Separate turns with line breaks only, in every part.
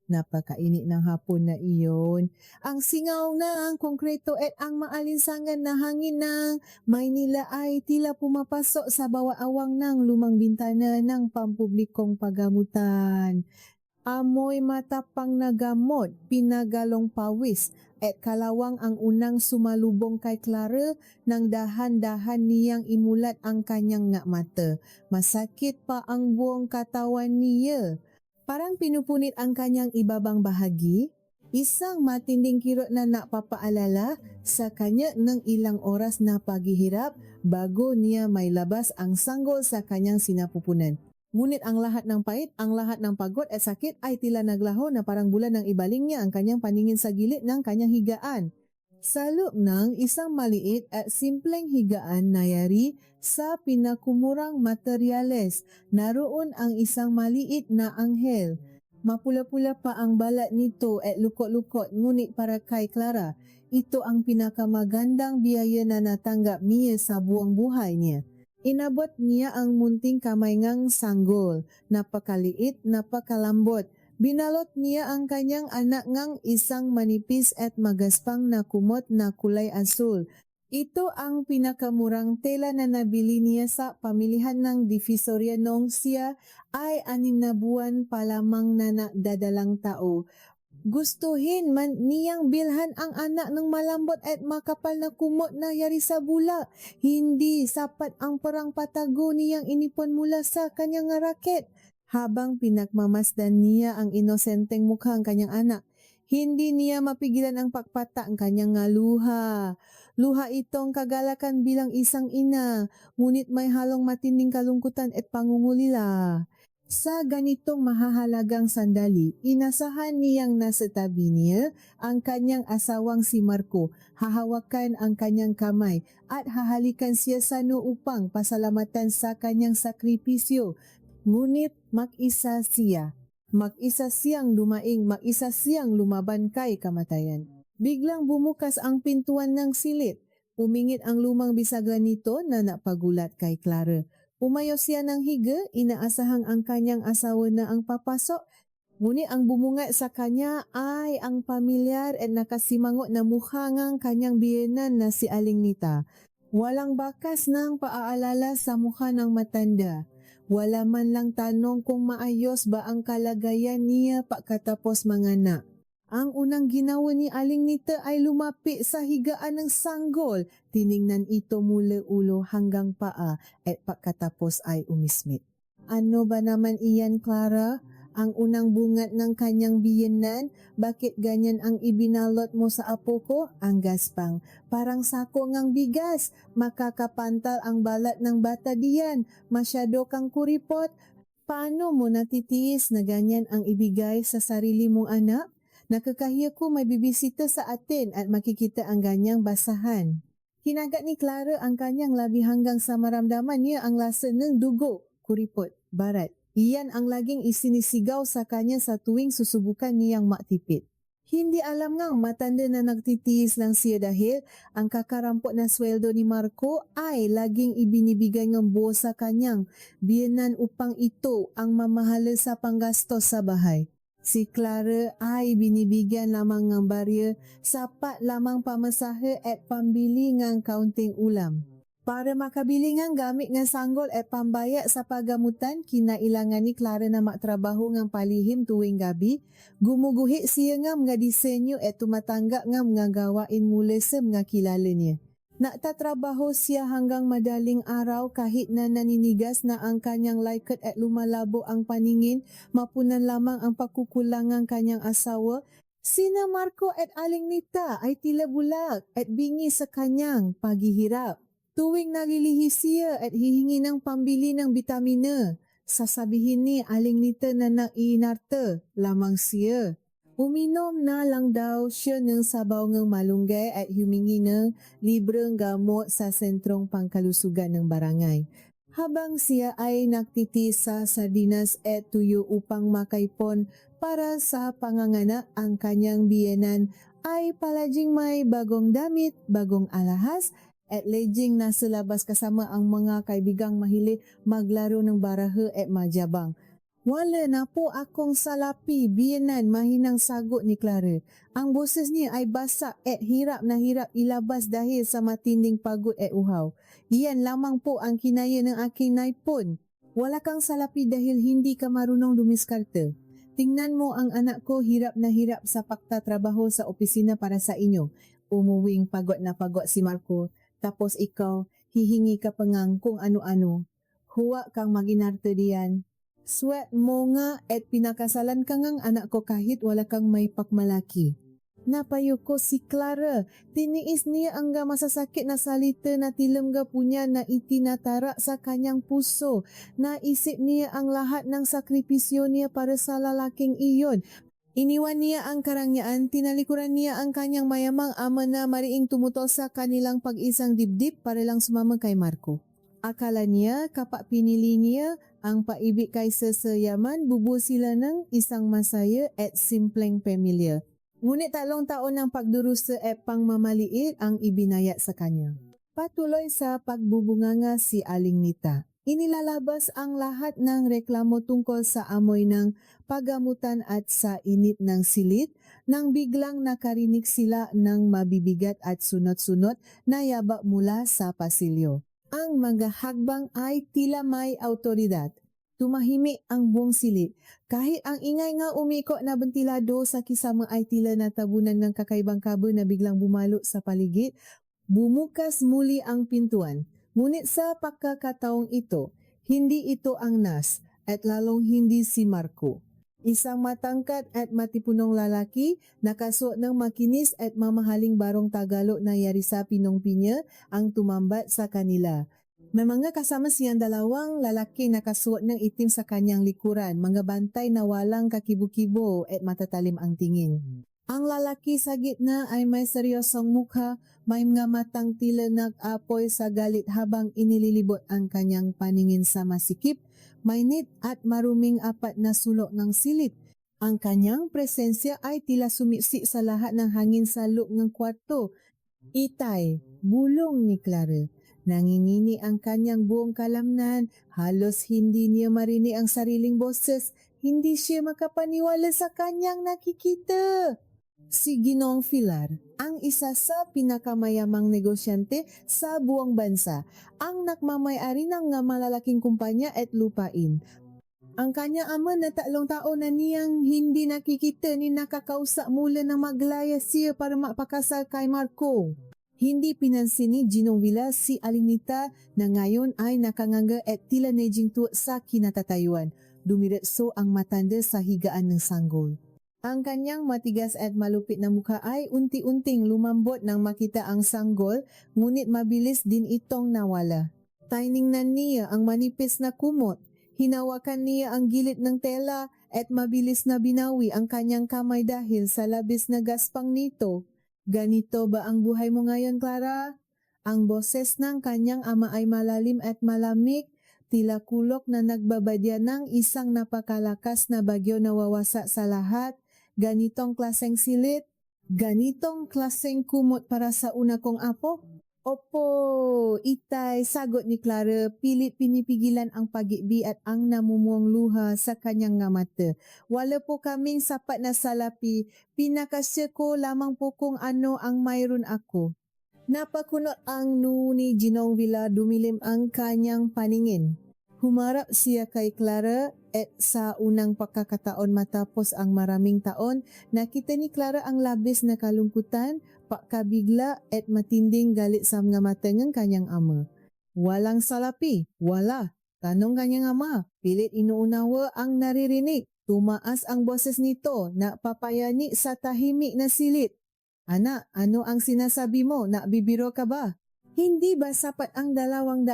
Napakainit ng hapon na iyon. Ang singaw ng konkreto at ang maalinsangan na hangin ng Maynila ay tila pumapasok sa bawat awang ng lumang bintana ng pampublikong pagamutan. Amoy matapang na gamot, pinagalong pawis, at kalawang ang unang sumalubong kay Clara nang dahan-dahan niyang imulat ang kanyang nga mata. Masakit pa ang buong katawan niya. Parang pinupunit ang kanyang ibabang bahagi. Isang matinding kirot na napapaalala sa kanya ng ilang oras na paghihirap bago niya may labas ang sanggol sa kanyang sinapupunan. Ngunit ang lahat ng pait, ang lahat ng pagod at sakit ay tila naglaho na parang bulan ng ibaling niya ang kanyang paningin sa gilid ng kanyang higaan. Sa loob ng isang maliit at simpleng higaan na yari sa pinakumurang materyales, naroon ang isang maliit na anghel. Mapula-pula pa ang balat nito at lukot-lukot, ngunit para kay Clara, ito ang pinakamagandang biyaya na natanggap niya sa buong buhay niya. Inabot niya ang munting kamay ngang sanggol, napakaliit, napakalambot. Binalot niya ang kanyang anak ngang isang manipis at magaspang na kumot na kulay asul. Ito ang pinakamurang tela na nabili niya sa pamilihan ng Divisoria noong siya ay 6 na buwan pa lamang na nadadalang tao. Gustuhin man niyang bilhan ang anak ng malambot at makapal na kumot na yari sa bula. Hindi sapat ang parang patago niyang inipon mula sa kanyang raket. Habang pinagmamasdan niya ang inosenteng mukha ng kanyang anak, hindi niya mapigilan ang pagpata ang kanyang luha. Luha itong kagalakan bilang isang ina, ngunit may halong matinding kalungkutan at pangungulila. Sa ganitong mahahalagang sandali, inasahan niyang nasa tabi niya ang kanyang asawang si Marco, hahawakan ang kanyang kamay at hahalikan siya sa noo upang pasalamatan sa kanyang sakripisyo. Ngunit mag-isa siya. Mag-isa siyang dumaing, mag-isa siyang lumaban kay kamatayan. Biglang bumukas ang pintuan ng silid. Umingit ang lumang bisaglan nito na napagulat kay Clara. Umayo siya ng higa, inaasahang ang kanyang asawa na ang papasok. Ngunit ang bumunga sa kanya ay ang pamilyar at nakasimangot na mukha ng kanyang biyenan na si Aling Nita. Walang bakas ng paaalala sa mukha ng matanda. Wala man lang tanong kung maayos ba ang kalagayan niya pagkatapos manganak. Ang unang ginawa ni Aling Nita ay lumapit sa higaan ng sanggol. Tiningnan ito mula ulo hanggang paa at pagkatapos ay umismit. Ano ba naman iyan, Clara? Ang unang bungat ng kanyang biyenan? Bakit ganyan ang ibinalot mo sa apo ko? Ang gaspang. Parang sako ngang bigas. Makakapantal ang balat ng bata diyan. Masyado kang kuripot. Paano mo natitiis na ganyan ang ibigay sa sarili mong anak? Nakakahiya ko may bibisita sa atin at makikita ang ganyang basahan. Hinagat ni Clara ang kanyang labi hanggang sa maramdaman niya ang lasa ng dugo, kuripot, barat. Iyan ang laging isinisigaw sa kanya sa tuwing susubukan niyang matipid. Hindi alam ngang matanda na nagtitiis lang siya dahil ang kakarampot na sweldo ni Marco ay laging ibinibigay ng boss sa kanyang biyenan upang ito ang mamahala sa panggastos sa bahay. Si Clara ay binibigyan lamang ng barya, sapat lamang pamasahe at pambili ng kaunting ulam. Para makabili ng gamit ng sanggol at pambaya sa pagamutan, kinailangan ni Clara na matrabaho ng palihim tuwing gabi. Gumuguhi siya ng mga disenyo at tumatanggap ng mga gawain mula sa mga kilala niya. Nagtatrabaho siya hanggang madaling araw kahit na naninigas na ang kanyang laikat at lumalabo ang paningin, mapunan lamang ang pagkukulangang kanyang asawa. Sina Marco at Aling Nita ay tila bulag at bingi sa kanyang paghihirap. Tuwing nalilihi siya at hihingi ng pambili ng bitamina, sasabihin ni Aling Nita na naiinarte lamang siya. Uminom na lang daw siya ng sabaw ng malunggay at humingi ng libreng gamot sa sentrong pangkalusugan ng barangay. Habang siya ay nagtitiis sa sardinas at tuyo upang makaipon para sa panganganak, ang kanyang biyenan ay palaging may bagong damit, bagong alahas at laging nasa labas kasama ang mga kaibigang mahilig maglaro ng baraha at majabang. Wala na po akong salapi, biyanan, mahinang sagot ni Clara. Ang boses niya ay basak at hirap na hirap ilabas dahil sa matinding pagod at uhaw. Iyan lamang po ang kinaya ng aking naipon. Wala kang salapi dahil hindi ka marunong dumiskarte. Tingnan mo ang anak ko hirap na hirap sa pagtatrabaho sa opisina para sa inyo. Umuwing pagod na pagod si Marco. Tapos ikaw, hihingi ka pa ngang kung ano-ano. Huwa kang maginarte diyan. Swat mo nga at pinakasalan ka ngang anak ko kahit wala kang may pakmalaki. Napayo ko si Clara. Tiniis niya ang masasakit na salita na tilamga punya na itinatara sa kanyang puso. Naisip niya ang lahat ng sakripisyo niya para sa lalaking iyon. Iniwan niya ang karangyaan, tinalikuran niya ang kanyang mayamang ama na mariing tumutol sa kanilang pag-isang dibdib para lang sumama kay Marco. Akala niya kapag pinili niya ang paibig kaysa sa yaman, bubuo sila ng isang masaya at simpleng pamilya. Ngunit 3 taon ng pagdurusa at pangmamaliit ang ibinaya sa kanya. Patuloy sa pagbubunganga si Aling Nita. Inilalabas ang lahat ng reklamo tungkol sa amoy ng pagamutan at sa init ng silit nang biglang nakarinig sila ng mabibigat at sunod-sunod na yaba mula sa pasilyo. Ang mga hagbang ay tila may autoridad. Tumahimik ang buong silid. Kahit ang ingay nga umiko na bentilado sa kisama ay tila natabunan ng kakaibang kabo na biglang bumalo sa paligid, bumukas muli ang pintuan. Ngunit sa pagkakataong ito, hindi ito ang Nas at lalong hindi si Marco. Isang matangkad at matipunong lalaki, nakasuot ng makinis at mamahaling barong Tagalog na yari sa Pinong Pinya ang tumambat sa kanila. May mga kasama siyang 2 lalaki nakasuot ng itim sa kanyang likuran, mga bantay na walang kakibo-kibo at matatalim ang tingin. Ang lalaki sa gitna ay may seryosong mukha, may mga matang tila nag-apoy sa galit habang inililibot ang kanyang paningin sa masikip, mainit at maruming 4 na sulok ng silid. Ang kanyang presensya ay tila sumipsik sa lahat ng hangin sa loob ng kwarto. Itay, bulong ni Clara. Nangingini ang kanyang buong kalamnan, halos hindi niya marinig ang sariling boses, hindi siya makapaniwala sa kanyang nakikita. Si Ginoong Pilar, ang isa sa pinakamayamang negosyante sa buong bansa, ang nagmamay-ari ng malalaking kumpanya at lupain. Ang kanyang ama na 3 taon na niyang hindi nakikita ni nakakausa mula na maglaya siya para mapakasal kay Marco. Hindi pinansin ni Ginong Villa si Aling Nita na ngayon ay nakanganga at tila nejingtu sa kinatatayuan. Dumiretso ang matanda sa higaan ng sanggol. Ang kanyang matigas at malupit na mukha ay unti-unting lumambot nang makita ang sanggol, ngunit mabilis din itong nawala. Tiningnan niya ang manipis na kumot. Hinawakan niya ang gilid ng tela at mabilis na binawi ang kanyang kamay dahil sa labis na gaspang nito. Ganito ba ang buhay mo ngayon, Clara? Ang boses ng kanyang ama ay malalim at malamig, tila kulok na nagbabadya ng isang napakalakas na bagyo na wawasak sa lahat. Ganitong klaseng silit, ganitong klaseng kumot para sa una kong apo? Opo, Itay, sagot ni Clara, pilit pinipigilan ang pag-ibi at ang namumuong luha sa kanyang nga mata. Wala po kaming sapat na salapi, pinakasya ko lamang po kung ano ang mayroon ako. Napakunot ang noo ni Ginong Villa, dumilim ang kanyang paningin. Humarap siya kay Clara at sa unang pagkakataon matapos ang maraming taon, nakita ni Clara ang labis na kalungkutan, pakabigla at matinding galit sa mga mata ng kanyang ama. Walang salapi, wala. Tanong kanyang ama, pilit inuunawa ang naririnig. Tumaas ang boses nito na papayani sa tahimik na silit. Anak, ano ang sinasabi mo? Nakbibiro ka ba? Hindi ba sapat ang 200,000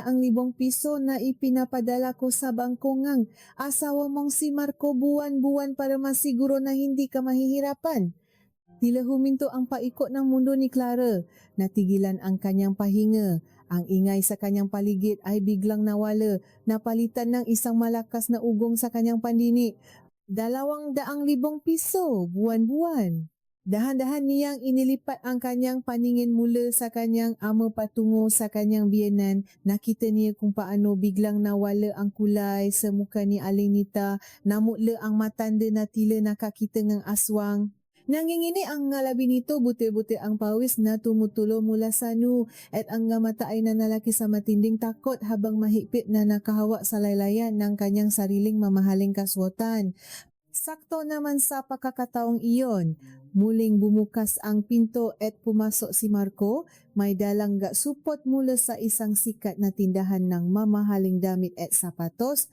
piso na ipinapadala ko sa bangko ngang asawa mong si Marco buwan-buwan para masiguro na hindi ka mahihirapan? Tila huminto ang paikot ng mundo ni Clara. Natigilan ang kanyang pahinga. Ang ingay sa kanyang paligid ay biglang nawala, napalitan ng isang malakas na ugong sa kanyang pandini. 200,000 piso buwan-buwan. Dahan-dahan niyang inilipat ang kanyang paningin mula sa kanyang ama patungo sa kanyang biyenan. Nakita niya kung paano biglang nawala ang kulay sa muka ni Aling Nita. Namutla ang matanda na tila nakakita ng aswang. Nangingini ang ngalabi nito, butil-butil ang pawis na tumutulo mula sa nu at ang mata ay nanalaki sa matinding takot habang mahigpit na nakahawak sa laylayan ng kanyang sariling mamahaling kaswatan. Sakto naman sa pagkakataong iyon, muling bumukas ang pinto at pumasok si Marco. May dalang supot mula sa isang sikat na tindahan ng mamahaling damit at sapatos.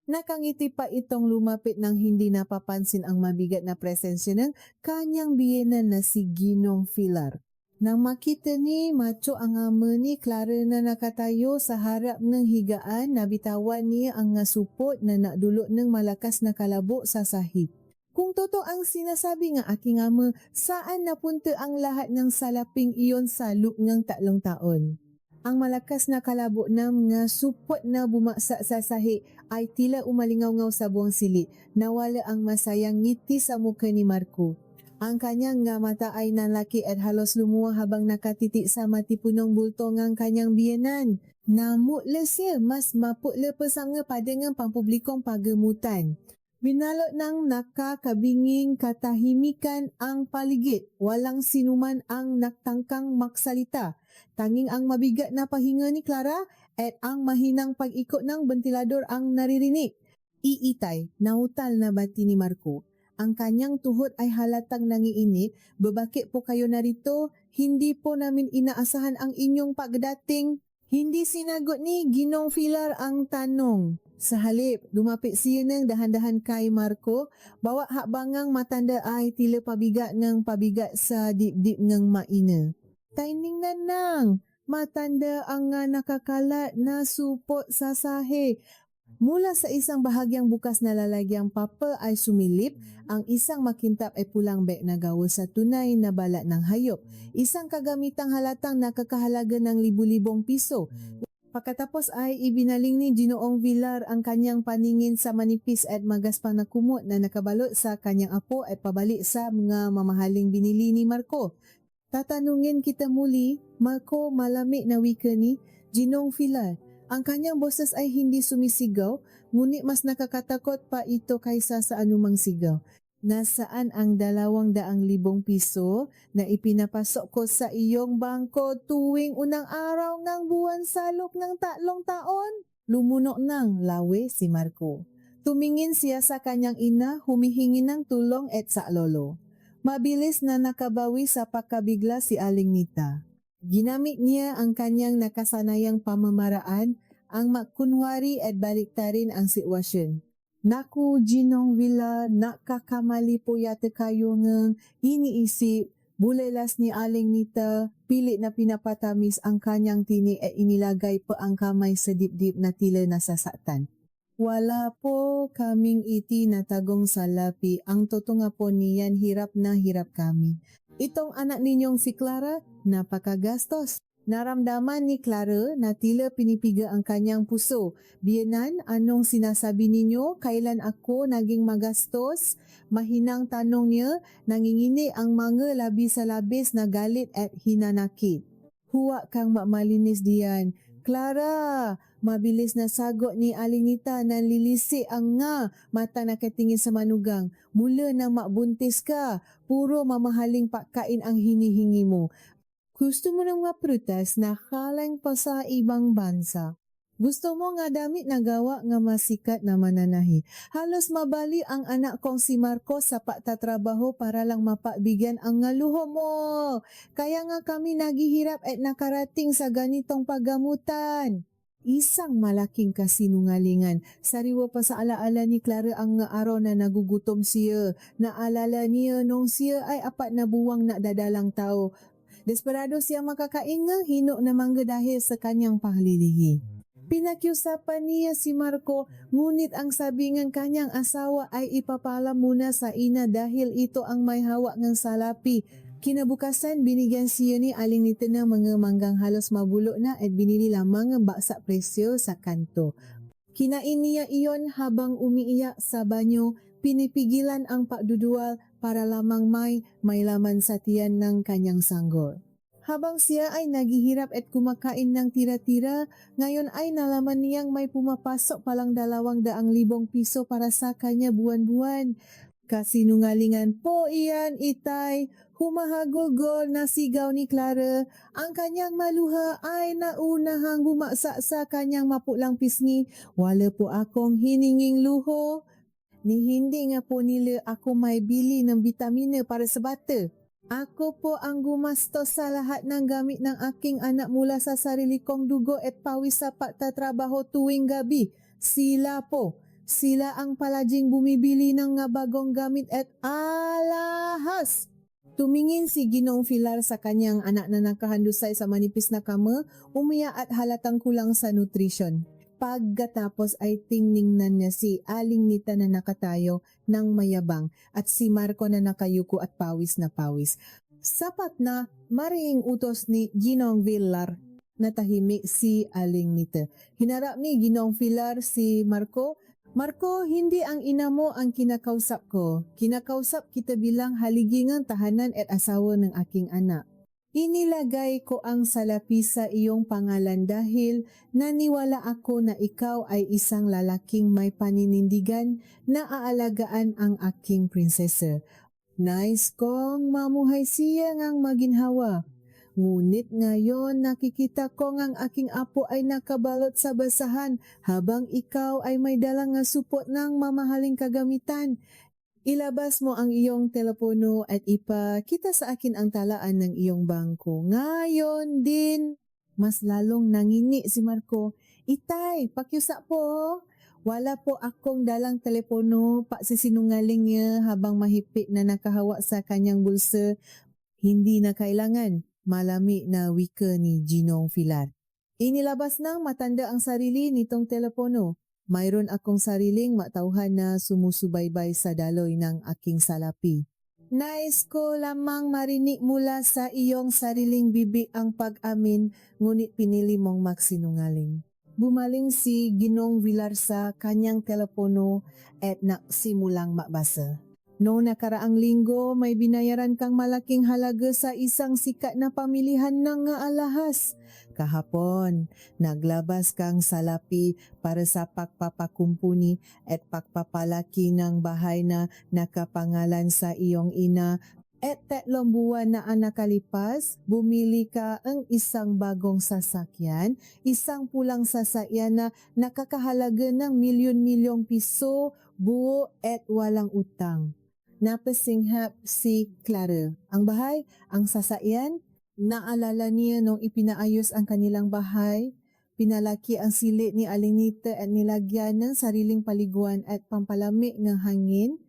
Nakangiti pa itong lumapit nang hindi napapansin ang mabigat na presensya ng kanyang biyenan na si Ginong Pilar. Nang makita ni Macho ang ama ni Clara na nakatayo sa harap ng higaan, nabitawan niya ang supot na nadulot ng malakas na kalabo sa sahig. Kung totoo ang sinasabi ng aking ama, saan napunta ang lahat ng salaping iyon sa loob ng 3 taon? Ang malakas na kalabo ng supot na bumaksa sa sahig ay tila umalingaw-ngaw sa buong silit. Nawala ang masayang ngiti sa mukha ni Marco. Ang kanyang mata ay nanlaki at halos lumuha habang nakatitik sa matipunong bulto ng kanyang biyenan. Namutla siya, mas maputla pa sanga pada ng pampublikong pagamutan. Binalot ng nakakabinging katahimikan ang paligid. Walang sinuman ang nagtangkang maksalita. Tanging ang mabigat na pahinga ni Clara at ang mahinang pag-ikot ng ventilador ang naririnig. Iitay, nautal na bati ni Marco. Ang kanyang tuhod ay halatang nangiinit. Babakit po kayo narito? Hindi po namin inaasahan ang inyong pagdating. Hindi sinagot ni Ginong Pilar ang tanong. Sa halip, lumapit siya ng dahan-dahan kay Marco. Bawa hakbangang matanda ay tila pabigat ng pabigat sa dip-dip ng maina. Taining nanang, matanda ang nakakalat na supot sa sahe. Mula sa isang bahagyang bukas na lalagyang papa ay sumilip, ang isang makintab ay pulang bag na gawa sa tunay na balat ng hayop. Isang kagamitang halatang nakakahalaga ng libu-libong piso. Pagkatapos ay ibinaling ni Ginoong Pilar ang kanyang paningin sa manipis at magaspang na kumot na nakabalot sa kanyang apo at pabalik sa mga mamahaling binili ni Marco. Tatanungin kita muli, Marco, malamig na wika ni Ginong Pilar. Ang kanyang boses ay hindi sumisigaw, ngunit mas nakakatakot pa ito kaysa sa anumang sigaw. Nasaan ang 200,000 piso na ipinapasok ko sa iyong bangko tuwing unang araw ng buwan salok ng 3 taon? Lumunok ng lawi si Marco. Tumingin siya sa kanyang ina, humihingi ng tulong at sa lolo. Mabilis na nakabawi sa pagkabigla si Aling Nita. Ginamit niya ang kanyang nakasanayang pamamaraan, ang makunwari at baliktarin ang sitwasyon. Naku, Ginong Pilar, nakakamali po yata kayo ng iniisip. Bulelas ni Aling Nita, pilit na pinapatamis ang kanyang tinik at inilagay pa ang kamay sa dibdib na tila nasasaktan. Wala po kaming itinatagong salapi. Ang totoo nga po niyan, hirap na hirap kami. Itong anak ninyong si Clara, napakagastos. Naramdaman ni Clara na tila pinipiga ang kanyang puso. Biyenan, anong sinasabi ninyo? Kailan ako naging magastos? Mahinang tanong niya, nangingini ang mga labi sa labis na galit at hinanakit. Huwag kang malinis diyan. Clara, mabilis na sagot ni Aling Nita, nanlilisi ang mata nakatingin sa manugang. Mula nang mabuntis ka, puro mamahaling pagkain ang hinihingi mo. Gusto mo ng mga prutas na kalang pa sa ibang bansa. Gusto mo nga damit na gawa nga masikat na mananahi. Halos mabali ang anak kong si Marco sa pagtatrabaho para lang mapabigyan ang luho mo. Kaya nga kami naghihirap at nakarating sa ganitong paggamutan. Isang malaking kasinungalingan. Sariwa pa sa alaala ni Clara ang araw na nagugutom siya. Naalala niya nung siya ay 4 na buwang nadadalang tao. Desperado siya makakaingang hino na mangga dahil sa kanyang paglilihi. Pinakiusapan niya si Marco, ngunit ang sabi ng kanyang asawa ay ipapala muna sa ina dahil ito ang may hawak ng salapi. Kinabukasan, binigyan siya ni Aling Nita ng mga manggang halos mabulo na at binili lamang ang baksa presyo sa kanto. Kinain niya iyon habang umiiyak sa banyo. pinipigilan ang pagdudual para lamang may laman sa tiyan ng kanyang sanggol. Habang siya ay naghihirap at kumakain ng tira-tira, ngayon ay nalaman niyang may pumapasok palang 200,000 piso para sa kanya buwan-buwan. Kasinungalingan po iyan, Itay. Humahagulgol na sigaw ni Clara. Ang kanyang maluha ay naunahang bumaksa sa kanyang mapulang pisngi. Wala po akong hininging luho. Ni hindi nga po nila ako may bili ng bitamina para sa bata. Ako po ang gumastos sa lahat ng gamit ng aking anak mula sa sarili kong dugo at pawis sa pagtatrabaho tuwing gabi. Sila po. Sila ang palaging bumibili ng nga bagong gamit at alahas. Tumingin si Ginoong Pilar sa kanyang anak na nakahandusay sa manipis na kama, umiyak at halatang kulang sa nutrisyon. Pagkatapos ay tiningnan niya si Aling Nita na nakatayo ng mayabang at si Marco na nakayuko at pawis na pawis. Sapat na mariing utos ni Ginoong Pilar na tahimik si Aling Nita. Hinarap ni Ginoong Pilar si Marco. Marco, hindi ang ina mo ang kinakausap ko. Kinakausap kita bilang haligingang tahanan at asawa ng aking anak. Inilagay ko ang salapi sa iyong pangalan dahil naniwala ako na ikaw ay isang lalaking may paninindigan na aalagaan ang aking prinsesa. Nais kong mamuhay siya ngang maginhawa. Ngunit ngayon nakikita ko ngang aking apo ay nakabalot sa basahan habang ikaw ay may dalang nga supot ng mamahaling kagamitan. Ilabas mo ang iyong telepono at ipakita sa akin ang talaan ng iyong bangko. Ngayon din, mas lalong nangini si Marco. Itay, pakyusa po. Wala po akong dalang telepono, paksisinungaling niya habang mahipit na nakahawa sa kanyang bulsa. Hindi na kailangan, malami na wika ni Ginoong Pilar. Inilabas ng matanda ang sarili nitong telepono. Mayroon akong sariling matauhan na sumusubaybay sa daloy ng aking salapi. Nais ko lamang marinig mula sa iyong sariling bibig ang pag-amin, ngunit pinili mong magsinungaling. Bumaling si Ginoong Pilar sa kanyang telepono at nagsimulang mabasa. Noong nakaraang linggo, may binayaran kang malaking halaga sa isang sikat na pamilihan ng nga alahas. Kahapon, naglabas kang salapi para sa pagpapakumpuni at pagpapalaki ng bahay na nakapangalan sa iyong ina at 3 buwan na ang nakalipas, bumili ka ang isang bagong sasakyan, isang pulang sasakyan na nakakahalaga ng milyon-milyong piso, buo at walang utang. Napasinghap si Clara. Ang bahay, ang sasakyan, naalala niya nung ipinaayos ang kanilang bahay, pinalaki ang silit ni Aling Nita at nilagyan ng sariling paliguan at pampalamig ng hangin.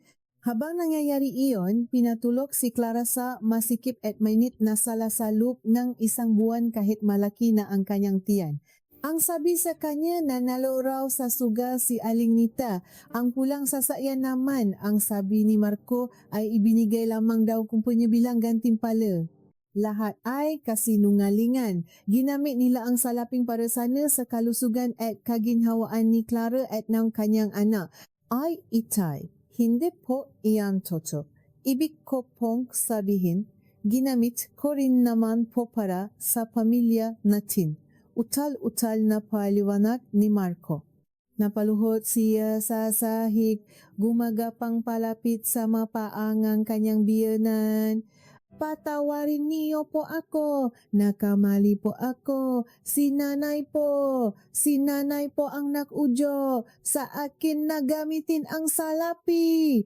Habang nangyayari iyon, pinatulog si Clara sa masikip at mainit na sala sa loob ng 1 buwan kahit malaki na ang kanyang tiyan. Ang sabi sa kanya na nanalo raw sa sugal si Aling Nita. Ang pulang sasakyan naman, ang sabi ni Marco, ay ibinigay lamang daw kumpanya bilang gantimpala. Lahat ay kasinungalingan. Ginamit nila ang salaping para sana sa kalusugan at kaginhawaan ni Clara at ng kanyang anak. Ay, Itay, hindi po iyan totoo. Ibig ko pong sabihin, ginamit ko rin naman po para sa pamilya natin. Utal-utal na paliwanag ni Marco. Napaluhot siya sa sahig, gumagapang palapit sa mapaangang kanyang biyanan. Patawarin niyo po ako, nakamali po ako, si nanay po ang nag-udyo, sa akin na gamitin ang salapi.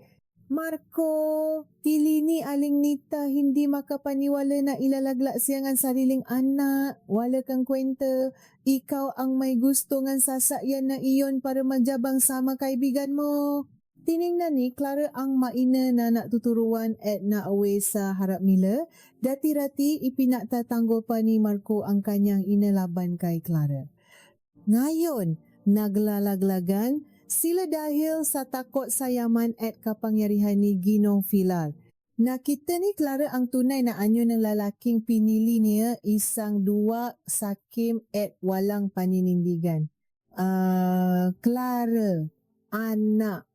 Marco, tili ni Aling Nita hindi makapaniwala na ilalagla siya ng sariling anak. Wala kang kwenta. Ikaw ang may gusto ng sasakyan na iyon para majabang sama kaibigan mo. Tiningnan ni Clara ang maina na natuturuan at naaway sa harap nila. Dati-rati ipinatatanggol pa ni Marco ang kanyang inalaban kay Clara. Ngayon, naglalaglagan sila dahil sa takot sa yaman at kapangyarihan ni Ginoong Pilar. Nakita ni Clara ang tunay na anyo ng lalaking pinili niya, isang duwa, sakim at walang paninindigan. Clara, anak,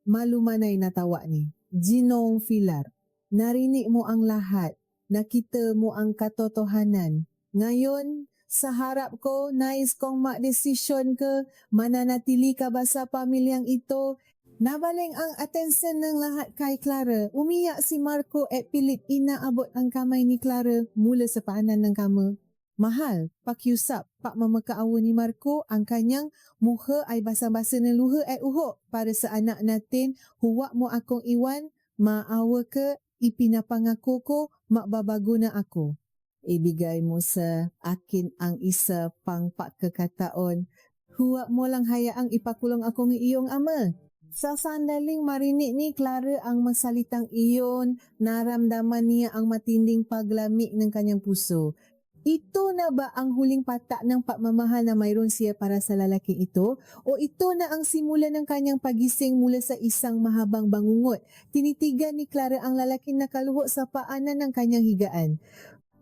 Malumanay na tawa ni. Ginong Filar, narinig mo ang lahat. Nakita mo ang katotohanan. Ngayon, sa harap ko, nais kong ma-desisyon ka, mananatili ka ba sa pamilyang ito? Nabaling ang atensyon ng lahat kay Clara. Umiyak si Marco at pilit inaabot ang kamay ni Clara mula sa paanan ng kama. Mahal, pakiusap, pak mamakaawa ni Marco, ang kanyang muha ay basa-basa ng luha at uhok. Para sa anak natin, huwag mo akong iwan, maawa ka, ipinapangako ko, makbabago na ako. Ibigay mo sa akin ang isa pang pagkakataon. Huwag mo lang hayaang ipakulong ako ng iyong ama. Sa sandaling marinig ni Clara ang masalitang iyon, naramdaman niya ang matinding paglamig ng kanyang puso. Ito na ba ang huling patak ng pagmamahal na mayroon siya para sa lalaking ito? O ito na ang simula ng kanyang pagising mula sa isang mahabang bangungot? Tinitigan ni Clara ang lalaking nakaluho sa paanan ng kanyang higaan.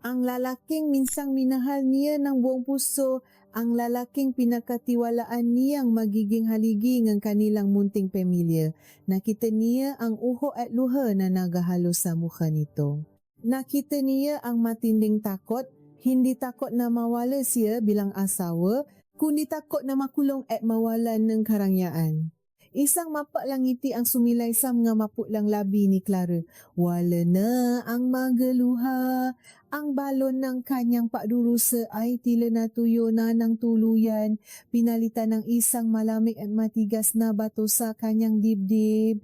Ang lalaking minsang minahal niya ng buong puso, ang lalaking pinakatiwalaan niyang magiging haligi ng kanilang munting pamilya. Nakita niya ang uho at luha na nagahalo sa mukha nito. Nakita niya ang matinding takot, hindi takot na mawala siya bilang asawa, kundi takot na makulong at mawalan ng karangyaan. Isang mapalangiti ang sumilay sa mga maputlang labi ni Clara. Wala na ang magaluha. Ang balon ng kanyang padurusa ay tila natuyo na ng tuluyan, pinalitan ng isang malamig at matigas na bato sa kanyang dibdib.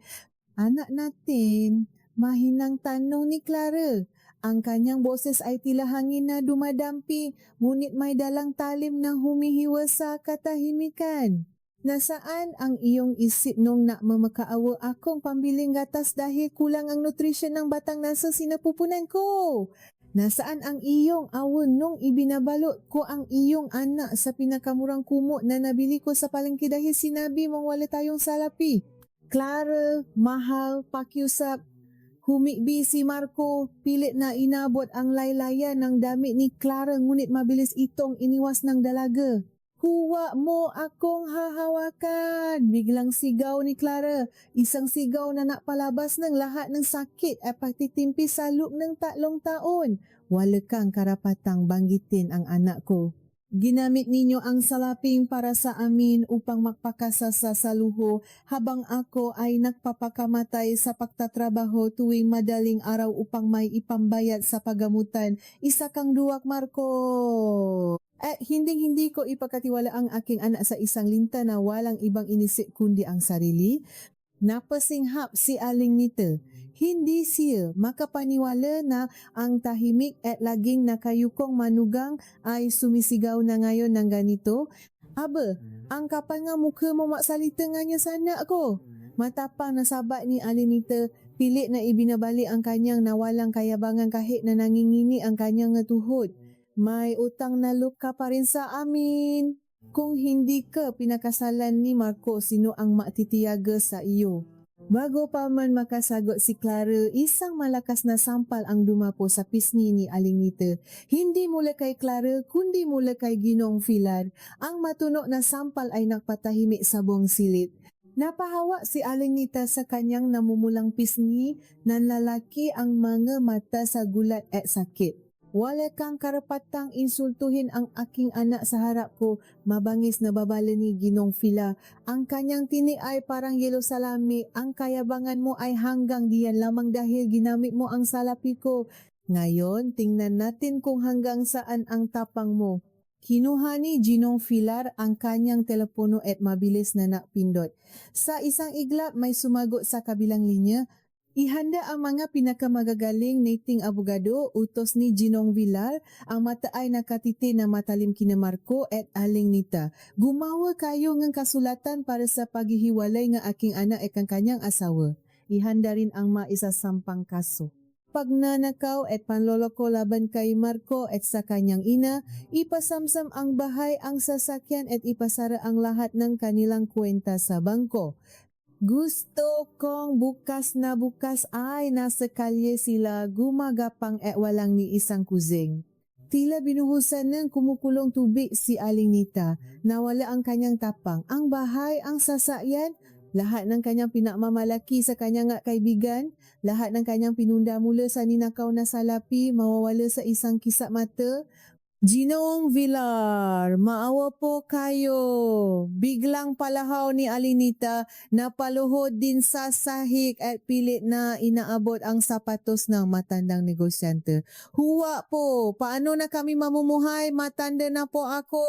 Anak natin, mahinang tanong ni Clara. Ang kanyang boses ay tila hangin na dumadampi, ngunit may dalang talim na humihiwa sa katahimikan. Nasaan ang iyong isip nung nagmamakaawa akong pambiling gatas dahil kulang ang nutrisyon ng batang nasa sinapupunan ko? Nasaan ang iyong awon nung ibinabalot ko ang iyong anak sa pinakamurang kumot na nabili ko sa palengke dahil sinabi mong wala tayong salapi? Clara, mahal, pakiusap. Humikbi si Marco, pilit na inabot ang laylayan ng damit ni Clara ngunit mabilis itong iniwas ng dalaga. Huwag mo akong hahawakan! Biglang sigaw ni Clara, isang sigaw na napalabas ng lahat ng sakit at pagtitimpi sa loob ng 3 taon. Wala kang karapatang banggitin ang anak ko. Ginamit ninyo ang salaping para sa amin upang magpakasasa sa luho habang ako ay nagpapakamatay sa pagtatrabaho tuwing madaling araw upang may ipambayad sa pagamutan. Isa kang duwag, Marco! At hindi ko ipagkatiwala ang aking anak sa isang linta na walang ibang inisip kundi ang sarili. Napasinghap si Aling Nita. Hindi siya makapaniwala na ang tahimik at laging nakayukong manugang ay sumisigaw na ngayon ng ganito. Aba, ang kapal nga mukha mo maksalita nga niya sa anak ko. Matapang na sabat ni Aling Nita, pilit na ibinabalik ang kanyang nawalang kayabangan kahit na nangingini ang kanyang tuhod. May utang na loob ka pa rin sa amin. Kung hindi ka pinakasalan ni Marco, sino ang matitiyaga sa iyo? Bago pa man makasagot si Clara, isang malakas na sampal ang dumapo sa pisngi ni Aling Nita. Hindi mula kay Clara, kundi mula kay Ginong Filar. Ang matunog na sampal ay nagpatahimik sa buong silid. Napahawa si Aling Nita sa kanyang namumulang pisngi, nanlalaki ang mga mata sa gulat at sakit. Wala kang karapatang insultuhin ang aking anak sa harap ko, mabangis na babala ni Ginong Fila. Ang kanyang tini ay parang yelo salami, ang kayabangan mo ay hanggang diyan lamang dahil ginamit mo ang salapi ko. Ngayon, tingnan natin kung hanggang saan ang tapang mo. Kinuha ni Ginong Filar ang kanyang telepono at mabilis na nakpindot. Sa isang iglap may sumagot sa kabilang linya. Ihanda ang mga pinakamagagaling nating abogado, utos ni Ginong Filar. Ang mata ay nakatiti na matalim kina Marco at Aling Nita. Gumawa kayo ng kasulatan para sa paghihiwalay ng aking anak at ang kanyang asawa. Ihanda rin ang maisasampang kaso. Pagnanakaw at panloloko laban kay Marco at sa kanyang ina, ipasamsam ang bahay, ang sasakyan at ipasara ang lahat ng kanilang kwenta sa bangko. Gusto kong bukas na bukas ay nasa kalye sila gumagapang at walang ni isang kusing. Tila binuhusan ng kumukulong tubig si Aling Nita. Nawala ang kanyang tapang. Ang bahay, ang sasakyan, Lahat ng kanyang pinakmamalaki sa kanyang nga kaibigan, lahat ng kanyang pinunda mula sa ninakaw na salapi, mawawala sa isang kisap mata. Ginoong Villar, maawa po kayo. Biglang palahaw ni Alinita na paluhod din sa sahig at pilit na inaabot ang sapatos ng matandang negosyante. Huwa po, paano na kami mamumuhay? Matanda na po ako.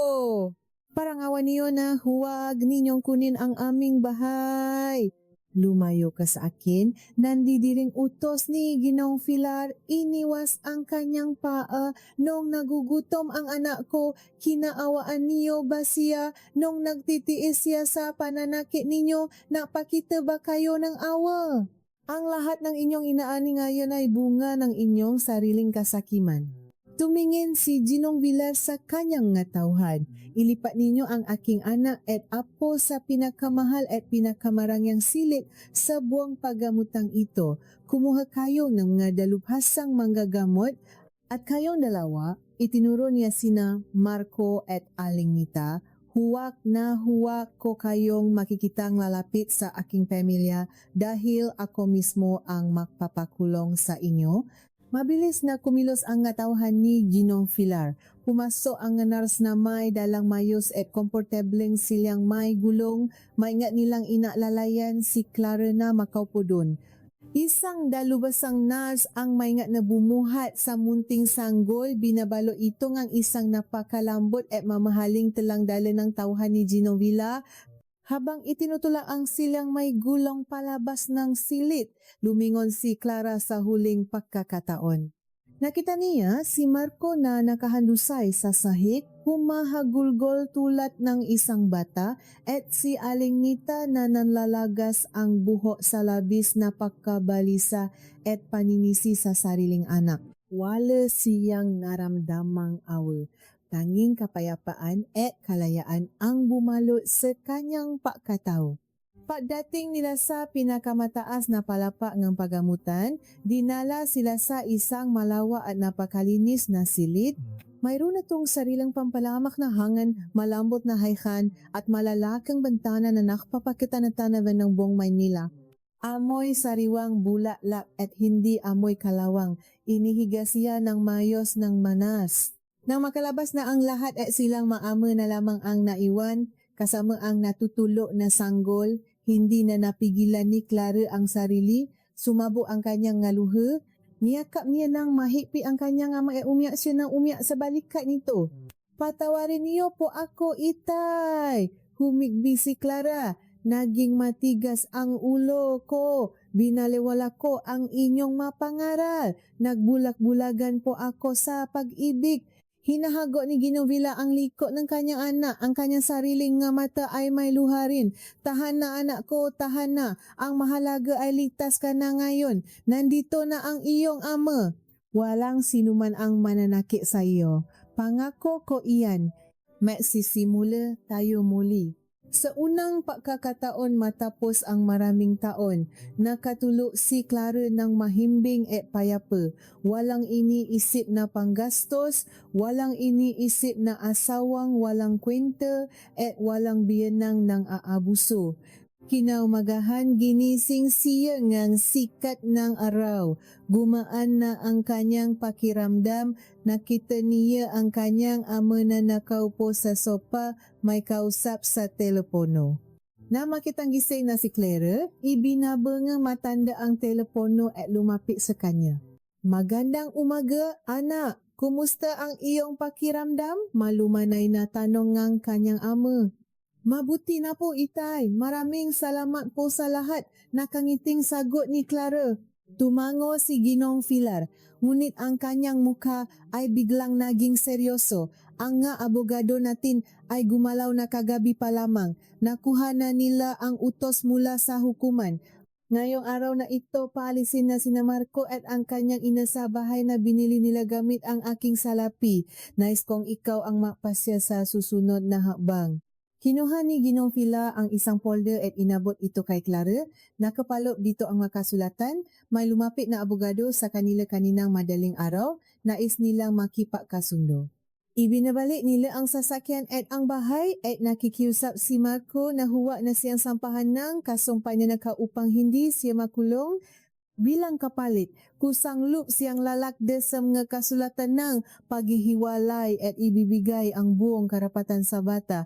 Parang awan niyo na huwag ninyong kunin ang aming bahay. Lumayo ka sa akin, nandidiring utos ni Ginoong Villar, iniwas ang kanyang paa nung nagugutom ang anak ko, kinaawaan niyo ba siya nung nagtitiis siya sa pananakit ninyo, napakita ba kayo ng awa? Ang lahat ng inyong inaani ngayon ay bunga ng inyong sariling kasakiman. Tumingin si Ginoong Villar sa kanyang nga tauhan. Ilipat ninyo ang aking anak at apo sa pinakamahal at pinakamarangyang silit sa buwang paggamutang ito. Kumuha kayo ng mga dalubhasang manggagamot at kayong dalawa, itinuro niya sina Marco at Aling Nita. Huwag na huwag ko kayong makikitang lalapit sa aking pamilya dahil ako mismo ang magpapakulong sa inyo. Mabilis na kumilos ang tauhan ni Ginoong Villar. Pumasok ang nurse na may dalang mayos at komportableng silyang may gulong. Maingat nilang inaalalayan si Clara na makaupo doon. Isang dalubasang nurse ang maingat na bumuhat sa munting sanggol. Binabalo ito ng isang napakalambot at mamahaling talang-dala ng tauhan ni Ginoong Villar. Habang itinutulak ang silyang may gulong palabas ng silit, lumingon si Clara sa huling pagkakataon. Nakita niya si Marco na nakahandusay sa sahig, humahagulgol tulad ng isang bata, at si Aling Nita na nanlalagas ang buhok sa labis na pagkabalisa at paninisi sa sariling anak. Wala siyang naramdamang awa. Tanging kapayapaan at kalayaan ang bumalot sa kanyang pagkatao. Pagdating nila sa pinakamataas na palapa ng pagamutan, dinala sila sa isang malawa at napakalinis na silid. Mayroon na tong sarilang pampalamak na hangin, malambot na hayhan at malalakang bintana na nakapapakita na tanawan ng buong Maynila. Amoy sariwang bulaklak at hindi amoy kalawang. Inihiga siya ng mayos ng manas. Nang makalabas na ang lahat at silang maama na lamang ang naiwan, kasama ang natutulo na sanggol, hindi na napigilan ni Clara ang sarili, sumabo ang kanyang ngaluha, niyakap niya ng mahipi ang kanyang ama at umiyak siya ng umiyak sa balikat nito. Patawarin niyo po ako, itay! Humigbi si Clara. Naging matigas ang ulo ko. Binaliwala ko ang inyong mapangaral. Nagbulak-bulagan po ako sa pag-ibig. Hinahago ni Ginoong Villar ang liko ng kanyang anak. Ang kanyang sariling nga mata ay may luha rin. Tahan na anak ko, tahan na. Ang mahalaga ay ligtas ka na ngayon. Nandito na ang iyong ama. Walang sinuman ang mananakit sa iyo. Pangako ko iyan. Magsisimula tayo muli. Sa unang pagkakataon matapos ang maraming taon, nakatulo si Clara ng mahimbing at payapa. Walang iniisip na panggastos, walang iniisip na asawang walang kwenta at walang biyanang ng aabuso. Kinaumagahan ginising siya ngang sikat ng araw. Gumaan na ang kanyang pakiramdam. Nakita niya ang kanyang ama na nakaupo sa sopa, may kausap sa telepono. Na makitang gising na si Clara, ibinabanga matanda ang telepono at lumapit sa kanya. Magandang umaga, anak. Kumusta ang iyong pakiramdam? Malumanay na tanong ng kanyang ama. Mabuti na po, itay. Maraming salamat po sa lahat. Nakangiting sagot ni Clara. Tumango si Ginoong Villar, ngunit ang kanyang mukha ay biglang naging seryoso. Ang nga abogado natin ay gumalaw na kagabi pa lamang. Nakuha na nila ang utos mula sa hukuman. Ngayong araw na ito, paalisin na sina Marco at ang kanyang ina sa bahay na binili nila gamit ang aking salapi. Nais kong ikaw ang mapasya sa susunod na hakbang. Kinuha ni Ginoong Villar ang isang folder at inabot ito kay Clara. Nakapalop dito ang makasulatan. May lumapit na abogado sa kanila kaninang madaling araw. Nais nilang makipagkasundo. Ibinabalik nila ang sasakyan at ang bahay at nakikiusap si Marco na huwag na siyang sampahan ng kasumpa niya nakaupang hindi siya makulong bilang kapalit. Kusang loop siyang lalakda sa mga kasulatan ng paghihiwalay at ibibigay ang buong karapatan sa bata.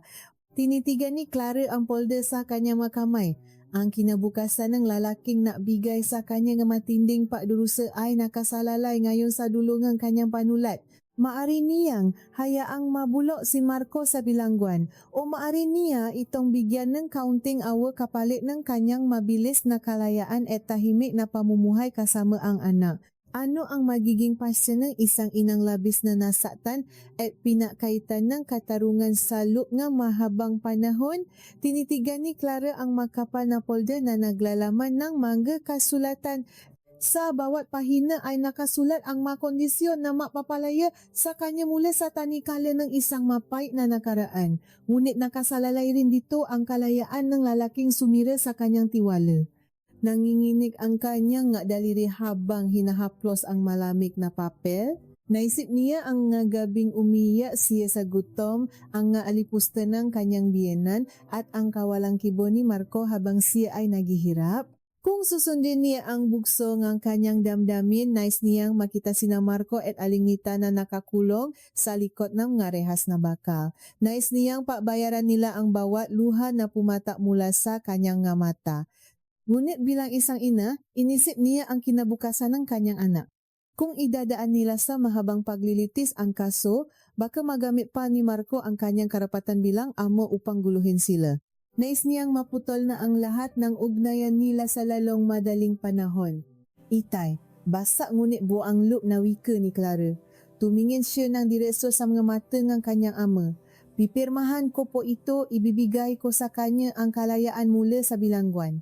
Tinitigan ni Clara ang polder sa kanyang makamay. Ang kinabukasan ng lalaking nakbigay sa kanya nga matinding pakdurusa ay nakasalalay ngayon sa dulungan kanyang panulat. Maari niyang hayaang mabulok si Marco sa bilangguan o maari niya itong bigyan ng kaunting awa kapalit ng kanyang mabilis na kalayaan at tahimik na pamumuhay kasama ang anak. Ano ang magiging pasya ng isang inang labis na nasaktan at pinakaitan ng katarungan sa loob ng mahabang panahon? Tinitigan ni Clara ang makapal na polder na naglalaman ng mga kasulatan. Sa bawat pahina ay nakasulat ang mga kondisyon na mapapalaya sa kanya mula sa tanikala ng isang mapait na nakaraan. Ngunit nakasalalay rin dito ang kalayaan ng lalaking sumira sa kanyang tiwala. Nanginginig ang kanyang nga daliri habang hinahaplos ang malamig na papel. Naisip niya ang nga gabing umiyak siya sa gutom, ang nga alipusta ng kanyang biyenan at ang kawalang kibo ni Marco habang siya ay naghihirap. Kung susundin niya ang bugso ng kanyang damdamin, nais niyang makita sina Marco at Alinita na nakakulong sa likod ng mga rehas na bakal. Nais niyang pabayaran nila ang bawat luha na pumata mula sa kanyang nga mata. Ngunit bilang isang ina, inisip niya ang kinabukasan ng kanyang anak. Kung idadaan nila sa mahabang paglilitis ang kaso, baka magamit pa ni Marco ang kanyang karapatan bilang amo upang guluhin sila. Nais niyang maputol na ang lahat ng ugnayan nila sa lalong madaling panahon. Itay, basa ngunit buang loop na wika ni Clara. Tumingin siya ng diretso sa mga mata ng kanyang ama. Pipirmahan ko po ito, ibibigay ko sa kanya ang kalayaan mula sa bilangguan.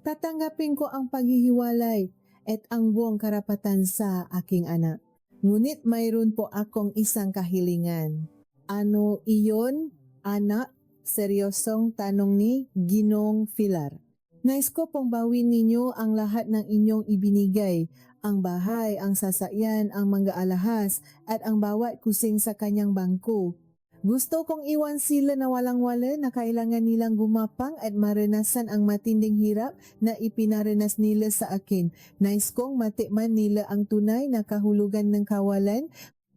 Tatanggapin ko ang paghihiwalay at ang buong karapatan sa aking anak. Ngunit mayroon po akong isang kahilingan. Ano iyon, anak? Seryosong tanong ni Ginong Filar. Nais ko pong bawin ninyo ang lahat ng inyong ibinigay, ang bahay, ang sasakyan, ang mga alahas, at ang bawat kusing sa kanyang bangko. Gusto kong iwan sila na walang-wala na kailangan nilang gumapang at maranasan ang matinding hirap na ipinaranas nila sa akin. Nais kong matikman nila ang tunay na kahulugan ng kawalan.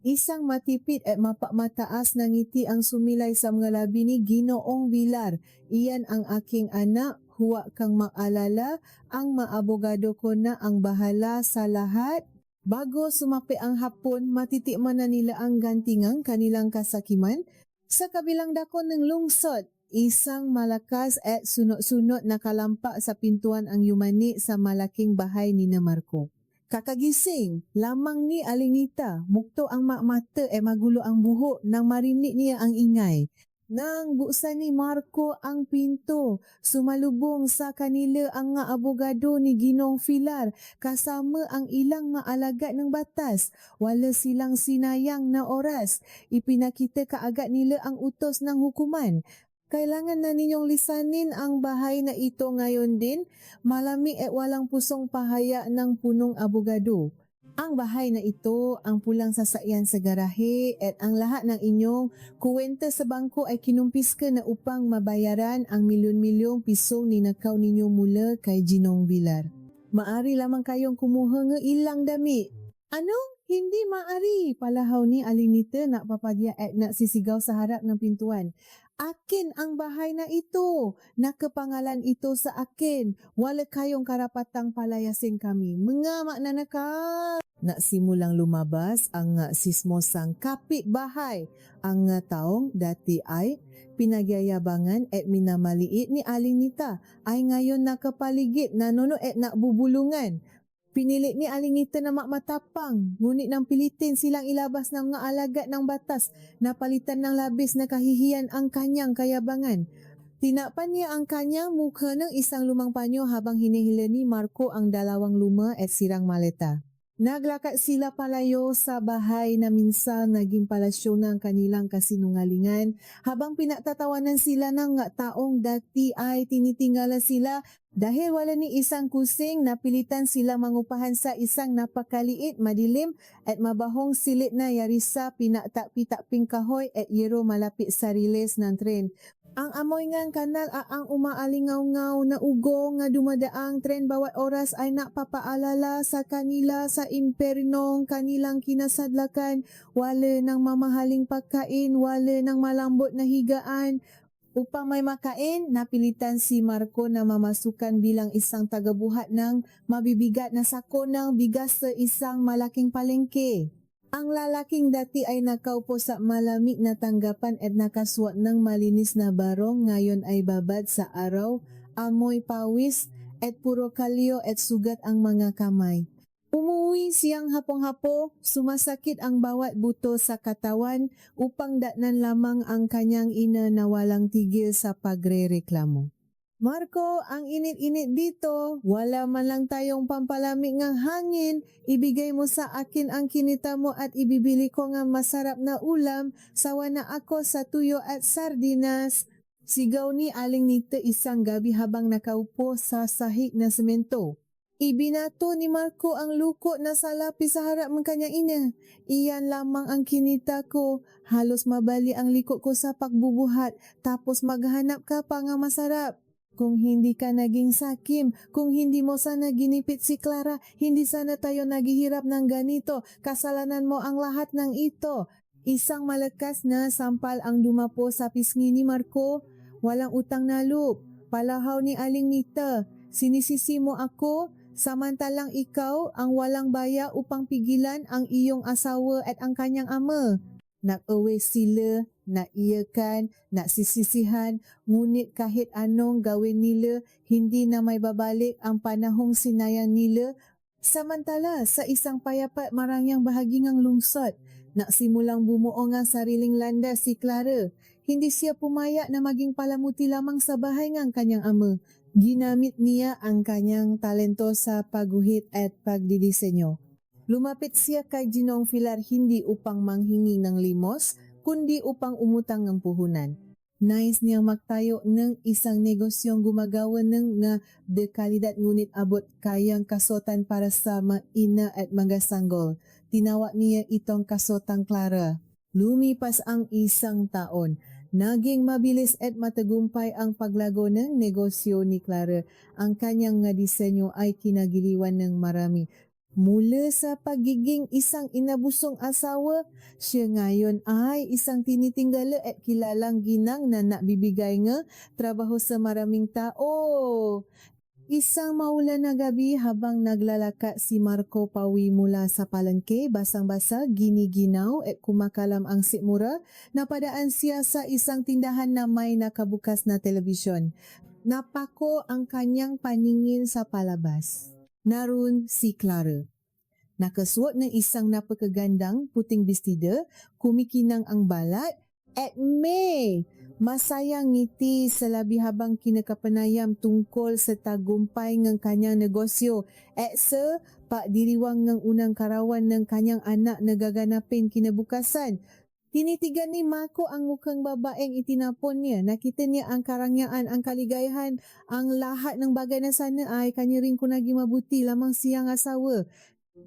Isang matipid at mapamataas na ngiti ang sumilay sa mga labi ni Ginoong Vilar. Iyan ang aking anak, huwag kang maalala, ang maabogado ko na ang bahala sa lahat. Bago sumapi ang hapon, matitikman na nila ang gantingang kanilang kasakiman. Sa kabilang dako ng lungsod, isang malakas at sunod-sunod na kalampak sa pintuan ang yumani sa malaking bahay ni Marco. Kakagising, lamang ni Alinita, mukto ang mata magulo ang buhok nang marinig niya ang ingay. Nang buksan ni Marco ang pinto, sumalubong sa kanila ang nga abogado ni Ginong Filar kasama ang ilang maalagad ng batas. Wala silang sinayang na oras, ipinakita kaagad nila ang utos ng hukuman. Kailangan na ninyong lisanin ang bahay na ito ngayon din, malamig at walang pusong pahaya ng punong abogado. Ang bahay na ito, ang pulang sasakyan sa garahe at ang lahat ng inyong kuwenta sa bangko ay kinumpiska na upang mabayaran ang milyon-milyong pisong ninakaw ninyo mula kay Ginong Vilar. Maari lamang kayong kumuha ng ilang dami. Ano? Hindi maari, palahaw ni Alinita na papadya at nagsisigaw sa harap ng pintuan. Akin ang bahay na ito. Nakapangalan ito sa akin. Wala kayong karapatang palayasin kami. Mga mananakaw. Nasimulang lumabas ang sismosang kapitbahay. Ang taong dati ay pinagyayabangan at minamaliit ni Alinita ay ngayon nakapaligid, nanonood at nakbubulungan. Pinili ni Alinita na matapang, ngunit nang pilitin silang ilabas ng mga alagad ng batas, napalitan ng labis na kahihiyan ang kanyang kayabangan. Tinapan niya ang kanyang mukha ng isang lumang panyo habang hinihila ni Marco ang dalawang luma at sirang maleta. Naglakat sila palayo sa bahay na minsan naging palasyo ng kanilang kasinungalingan habang pinagtatawanan sila ng taong dati ay tinitingala sila dahil wala ni isang kusing napilitan sila mangupahan sa isang napakaliit, madilim at mabahong silit na yarisa pinaktakpi-takping kahoy at yero malapit sa riles ng tren. Ang amoy ngang kanal ang umaalingaw-ngaw na ugo nga dumadaang tren bawat oras ay napapaalala sa kanila sa impernong kanilang kinasadlakan. Wala ng mamahaling pagkain, wala ng malambot na higaan. Upang may makain, napilitan si Marco na mamasukan bilang isang tagabuhat ng mabibigat na sako ng bigas sa isang malaking palengke. Ang lalaking dati ay nakaupo sa malamig na tanggapan at nakasuot ng malinis na barong, ngayon ay babad sa araw, amoy pawis at puro kalyo at sugat ang mga kamay. Umuwi siyang hapong-hapo, sumasakit ang bawat buto sa katawan upang datnan lamang ang kanyang ina na walang tigil sa pagrereklamo. Marco, ang init-init dito, wala man lang tayong pampalamig ng hangin, ibigay mo sa akin ang kinita mo at ibibili ko ng masarap na ulam, sawa na ako sa tuyo at sardinas. Sigaw ni Aling Nita isang gabi habang nakaupo sa sahig na semento. Ibinato ni Marco ang luko na salapi sa harap ng kanyang ina. Iyan lamang ang kinita ko, halos mabali ang liko ko sa pagbubuhat, tapos maghanap ka pa nga masarap. Kung hindi ka naging sakim, kung hindi mo sana ginipit si Clara, hindi sana tayo naghihirap ng ganito. Kasalanan mo ang lahat ng ito. Isang malakas na sampal ang dumapo sa pisngi ni Marco. Walang utang na loob. Palahaw ni Aling Nita. Sinisisi mo ako, samantalang ikaw ang walang baya upang pigilan ang iyong asawa at ang kanyang ama. Nag-away sila, naiyakan, nagsisisihan, ngunit kahit anong gawin nila, hindi na may babalik ang panahong sinayang nila. Samantala, sa isang payapat marangyang bahagi ng lungsod, nagsimulang bumuo ang sariling landas si Clara. Hindi siya pumaya na maging palamuti lamang sa bahay ng kanyang ama. Ginamit niya ang kanyang talento sa pagguhit at pagdidisenyo. Lumapit siya kay Ginong Pilar hindi upang manghingi ng limos, kundi upang umutang ng puhunan. Nais niyang magtayo ng isang negosyong gumagawa ng nga dekalidad ngunit abot kayang kasotan para sa ina at mga sanggol. Tinawag niya itong kasotang Clara. Lumipas ang isang taon. Naging mabilis at matagumpay ang paglago ng negosyo ni Clara. Ang kanyang nga disenyo ay kinagiliwan ng marami. Mula sa pagiging isang inabusong asawa, siya ngayon ay isang tinitinggala at kilalang ginang na nabibigay nga trabaho sa maraming tao. Isang maulan na gabi habang naglalaka si Marco pawi mula sa palengke, basang-basa, giniginaw at kumakalam ang sikmura, napadaan siya sa isang tindahan na may nakabukas na telebisyon. Napako ang kanyang paningin sa palabas. Naroon si Clara. Nakasuot ng isang napakagandang puting bestida, kumikinang ang balat, at may masayang ngiti sa labi habang kinakapanayam tungkol sa tagumpay ng kanyang negosyo at sa pagdiriwang ng unang karawan ng kanyang anak na gaganapin kinabukasan. Tinitigan ni Marco ang mukhang babaeng itinapon niya. Nakita niya ang karangyaan, ang kaligayahan, ang lahat ng bagay na sana ay kanya rin kung naging mabuti lamang siyang asawa.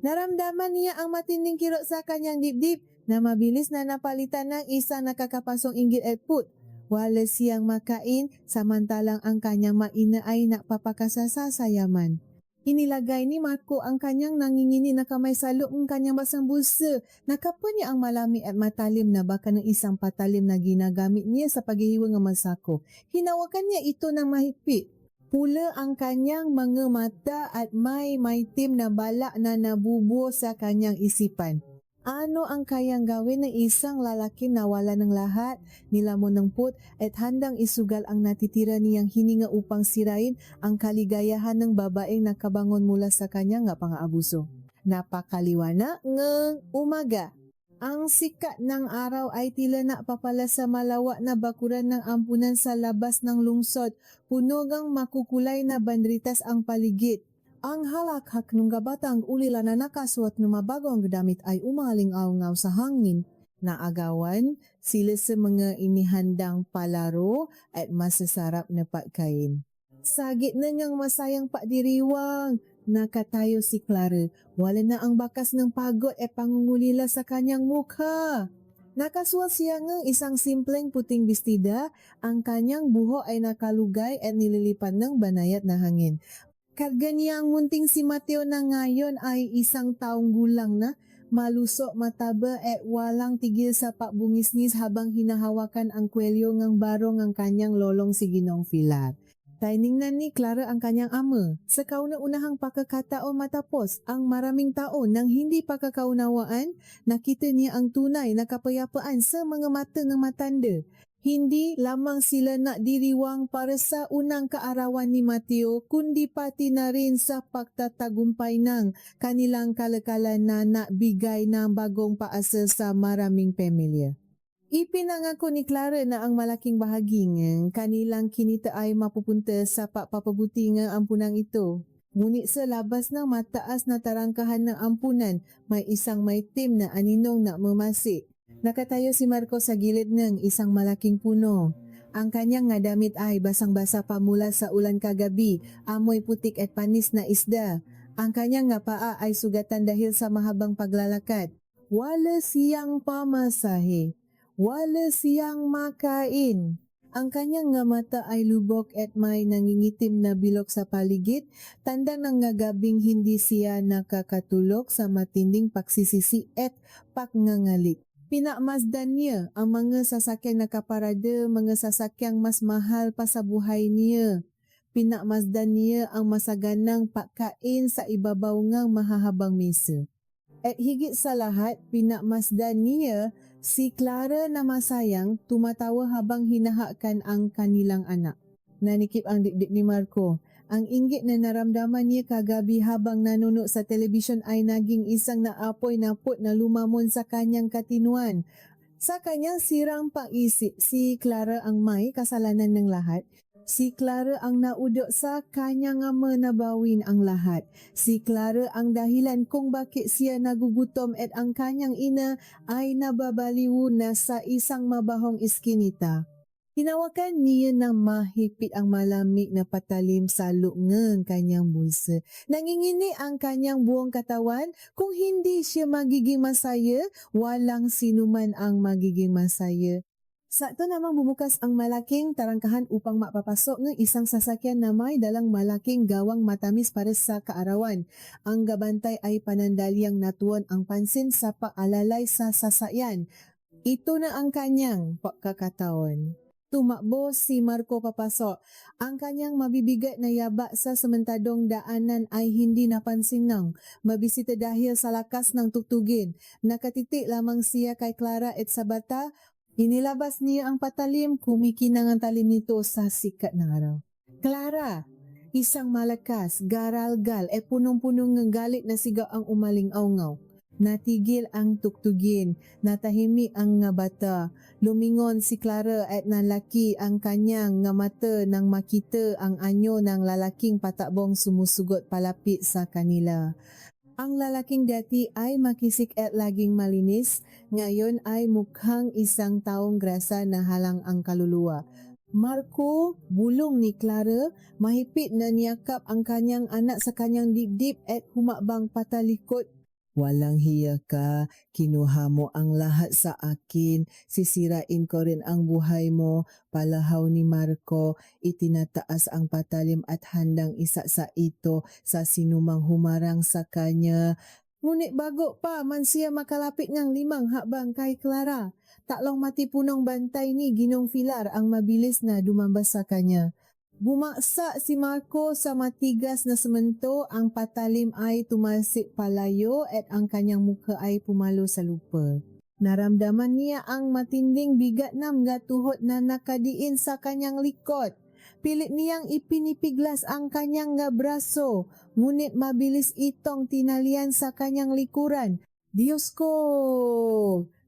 Naramdaman niya ang matinding kirot sa kanyang dibdib na mabilis na napalitan ng isang nakakapasong inggit at put. Wala siyang makain samantalang ang kanyang maina ay napapakasasa sa yaman. Inilagay ni Marco ang kanyang nangingini na kamay sa loob ng kanyang basang bulsa. Nakapa niya ang malami at matalim na baka ng isang patalim na ginagamit niya sa paghihiwa ng masako. Hinawakan niya ito ng mahigpit. Pula ang kanyang mga mata at may maitim na bala na nabubuo sa kanyang isipan. Ano ang kayang gawin ng isang lalaki na wala ng lahat, nilamon ng put at handang isugal ang natitira niyang hininga upang sirain ang kaligayahan ng babaeng nakabangon mula sa kanya nga pang-aabuso. Napakaliwanag ng umaga. Ang sikat ng araw ay tila napapala sa malawak na bakuran ng ampunan sa labas ng lungsod. Puno ng makukulay na banderitas ang paligid. Ang halak hak nung gabatang ulila na nakaswat ng mabagong gadamit ay umaling-aw sa hangin. Naagawan sila sa mga inihandang palaro at masasarap na pagkain. Sagit na ngang masayang pakdiriwang, nakatayo si Clara. Wala na ang bakas ng pagod at pangungulila sa kanyang mukha. Nakasuot siya ng isang simpleng puting bestida, ang kanyang buho ay nakalugay at nililipan ng banayat na hangin. Karga niya ang munting si Mateo na ngayon ay 1 taong gulang na, malusok mataba at walang tigil sa pakbungis-ngis habang hinahawakan ang kwelyo ng barong ang kanyang lolong si Ginong Pilar. Tiningnan ni Clara ang kanyang ama. Sa kauna-unahang pagkakataon matapos ang maraming taon ng hindi pagkakaunawaan, nakita niya ang tunay na kapayapaan sa mga mata ng matanda. Hindi lamang sila nak diriwang para sa unang kaarawan ni Mateo, kundi pati na rin sa pagtatagumpay ng kanilang kalakalan na nakbigay ng bagong paasa sa maraming pamilya. Ipinangako ni Clara na ang malaking bahagi ng kanilang kinita ay mapupunta sa papabuti ng ampunan ito. Ngunit sa labas ng mataas na tarangkahan ng ampunan, may isang maitim na aninong na mamasik. Nakatayo si Marco sa gilid ng isang malaking puno. Ang kanyang nga damit ay basang-basa pa mula sa ulan kagabi, amoy putik at panis na isda. Ang kanyang nga paa ay sugatan dahil sa mahabang paglalakad. Wala siyang pamasahe. Wala siyang makain. Ang kanyang nga mata ay lubok at may nangingitim na bilog sa paligid, tanda ng nga gabing hindi siya nakakatulog sa matinding pagsisisi at pagngangalit. Pinamasdan niya ang mga sasakyang nakaparada, mga sasakyang mas mahal pa sa buhay niya. Pinamasdan niya ang masaganang pagkain sa ibabaw ng mahahabang mesa. At higit sa lahat, pinamasdan niya si Clara na masayang tumatawa habang hinahakan ang kanilang anak. Nanikip ang dibdib ni Marco. Ang inggit na naramdaman niya kagabi habang nanonood sa telebisyon ay naging isang naapoy na put na lumamon sa kanyang katinuan. Sa kanyang sirang pag-isip, si Clara ang may kasalanan ng lahat. Si Clara ang naudot sa kanyang ama na bawin ang lahat. Si Clara ang dahilan kung bakit siya nagugutom at ang kanyang ina ay nababaliw na sa isang mabahong iskinita. Hinawakan niya ng mahigpit ang malamig na patalim sa loob ng kanyang bulsa. Nangingini ang kanyang buong katawan. Kung hindi siya magiging masaya, walang sinuman ang magiging masaya. Sakto namang bumukas ang malaking tarangkahan upang mapapasok ng isang sasakyan na may dalang malaking gawang matamis para sa kaarawan. Ang gabantay ay panandalyang natuon ang pansin sa paalalay sa sasakyan. Ito na ang kanyang pagkakataon. Tumakbo si Marco papasok. Ang kanyang mabibigat na yaba sa sementadong daanan ay hindi napansin ng mabisita dahil sa lakas ng tugtugin. Nakatitik lamang siya kay Clara at sa bata. Inilabas niya ang patalim, kumikinang ang talim nito sa sikat ng araw. Clara! Isang malakas, garalgal at punong-punong ng galit na sigaw ang umaling-awngaw. Natigil ang tuktugin, natahimik ang nga bata. Lumingon si Clara at nalaki ang kanyang nga mata nang makita ang anyo ng lalaking patakbong sumusugot palapit sa kanila. Ang lalaking dati ay makisik at laging malinis, ngayon ay mukhang isang taong grasa na halang ang kaluluwa. Marco, bulong ni Clara, mahigpit na niyakap ang kanyang anak sa kanyang dibdib at humakbang patalikod. Walang hiya ka, kinuha mo ang lahat sa akin, sisirain ko rin ang buhay mo, palahaw ni Marco, itinataas ang patalim at handang isa sa ito sa sinumang humarang sa kanya. Ngunit bago pa man siya makalapit ng 5 hakbang kay Clara, taklong matipunong bantay ni Ginong Pilar ang mabilis na dumambas sa kanya. Bumaksa si Marco sa matigas na semento, ang patalim ay tumalsik palayo at ang kanyang mukha ay pumalo sa lupa. Naramdaman niya ang matinding bigat ng gatuhot na nakadiin sa kanyang likod. Pilit niyang ipinipiglas ang kanyang braso, ngunit mabilis itong tinalian sa kanyang likuran. Diyos ko!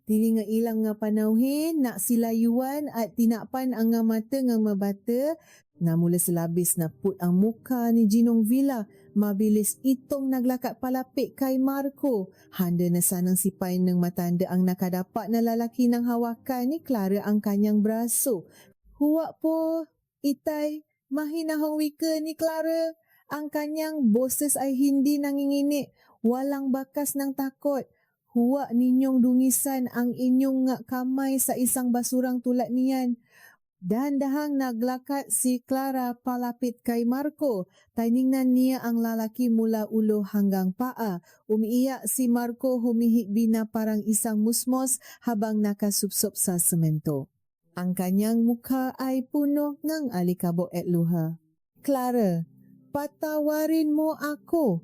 Tili nga ilang nga panawhin, na silayuan at tinapan ang nga mata nga mabata, na mula sa labis na put ang muka ni Ginong Villa, mabilis itong naglakak palapit kay Marco. Handa na sanang sipay ng matanda ang nakadapat na lalaki ng hawakan ni Clara ang kanyang braso. Huwag po, itay, mahinahong wika ni Clara. Ang kanyang boses ay hindi nangingini, walang bakas ng takot. Huwag ninyong dungisan ang inyong nga kamay sa isang basurang tulad niyan. Dahan-dahang naglakat si Clara palapit kay Marco. Tiningnan niya ang lalaki mula ulo hanggang paa. Umiiyak si Marco, humihikbi na parang isang musmos habang nakasupsop sa semento. Ang kanyang mukha ay puno ng alikabok at luha. Clara, patawarin mo ako.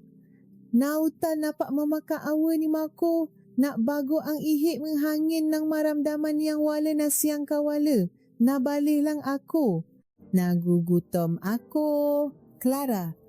Nauta na pa mamakaawa ni Marco na bago ang ihip ng hangin ng maramdaman niyang wala na siyang kawala. Nabali lang ako. Nagugutom ako. Clara,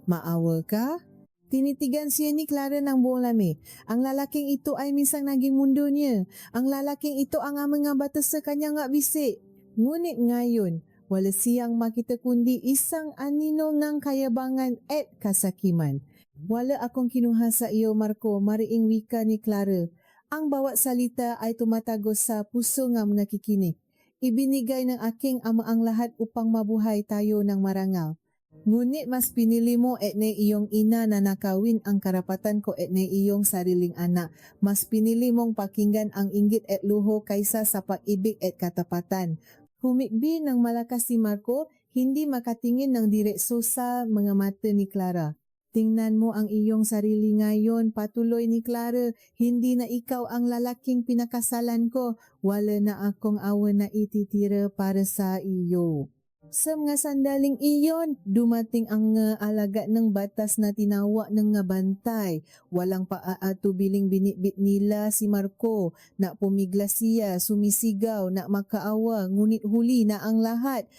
maawa ka? Tinitigan siya ni Clara ng buong lami. Ang lalaking ito ay minsang naging mundo niya. Ang lalaking ito ang mga batas sa kanya nga bisik. Ngunit ngayon, wala siyang makita kundi isang anino ng kayabangan at kasakiman. Wala akong kinuha sa iyo, Marco, mariing wika ni Clara. Ang bawat salita ay tumatagos sa puso nga nakikinig. Ibinigay ng aking ama ang lahat upang mabuhay tayo ng marangal. Ngunit mas pinili mo na iyong ina na nakawin ang karapatan ko na iyong sariling anak. Mas pinili mong pakinggan ang inggit at luho kaysa sa pag-ibig at katapatan. Humikbi ng malakas si Marco, hindi makatingin ng direkso sa mga mata ni Clara. Tingnan mo ang iyong sarili ngayon, patuloy ni Clara. Hindi na ikaw ang lalaking pinakasalan ko. Wala na akong awa na ititira para sa iyo. Sa mga sandaling iyon, dumating ang alaga ng batas na tinawa ng nga bantay. Walang paatubiling binitbit nila si Marco, na pumigla siya, sumisigaw, na makaawa, ngunit huli na ang lahat.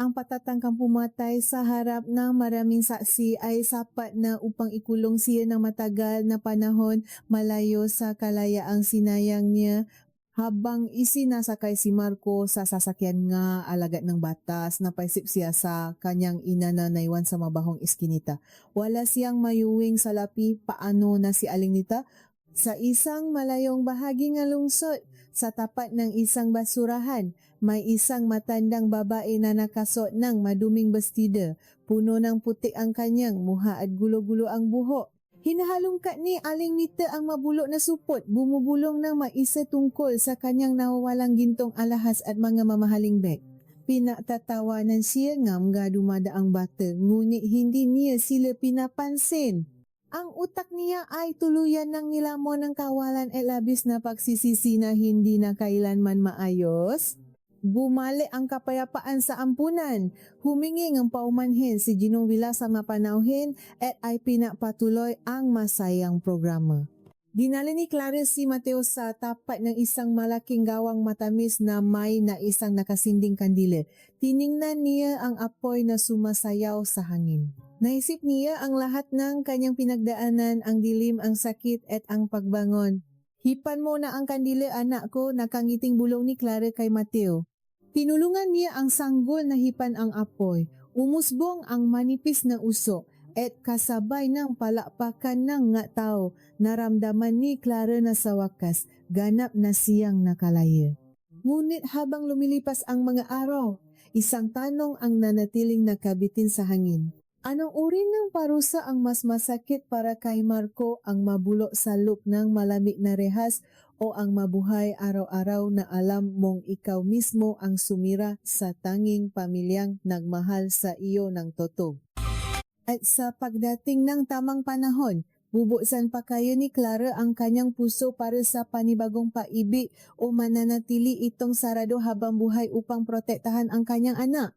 Ang patatangkang pumatay sa harap ng maraming saksi ay sapat na upang ikulong siya ng matagal na panahon malayo sa kalayaang sinayang niya. Habang isinasakay si Marco sa sasakyan nga alagad ng batas, napaisip siya sa kanyang ina na naiwan sa mabahong iskinita. Wala siyang mayuwing salapi paano na si Alinita sa isang malayong bahagi ng lungsod. Sa tapat ng isang basurahan, may isang matandang babae na nakasuot ng maduming bestida. Puno ng putik ang kanyang muha at gulo-gulo ang buhok. Hinahalungkat ni Aling Nita ang mabulok na supot, bumubulong ng maisa tungkol sa kanyang nawawalang gintong alahas at mga mamahaling beg. Pinatatawanan siya ngam nga dumadaang bata, ngunit hindi niya sila pinapansin. Ang utak niya ay tuluyan ng nilamon ng kawalan at labis na pagsisisi na hindi na kailanman maayos. Bumalik ang kapayapaan sa ampunan. Humingi ng paumanhin si Ginong Villa sa mapanauhin at ay pinapatuloy ang masayang programa. Dinala ni Clara si Mateo sa tapat ng isang malaking gawang matamis na may na isang nakasinding kandila. Tiningnan niya ang apoy na sumasayaw sa hangin. Naisip niya ang lahat ng kanyang pinagdaanan, ang dilim, ang sakit at ang pagbangon. Hipan mo na ang kandila, anak ko, nakangiting bulong ni Clara kay Mateo. Tinulungan niya ang sanggol na hipan ang apoy. Umusbong ang manipis na usok at kasabay ng palakpakan ng nga tao, naramdaman ni Clara na sa wakas, ganap na siyang nakalaya. Ngunit habang lumilipas ang mga araw, isang tanong ang nanatiling nakabitin sa hangin. Anong uri ng parusa ang mas masakit para kay Marco, ang mabulok sa loob ng malamig na rehas o ang mabuhay araw-araw na alam mong ikaw mismo ang sumira sa tanging pamilyang nagmahal sa iyo ng totoo? At sa pagdating ng tamang panahon, bubuksan pa kayo ni Clara ang kanyang puso para sa panibagong paibig o mananatili itong sarado habang buhay upang protektahan ang kanyang anak?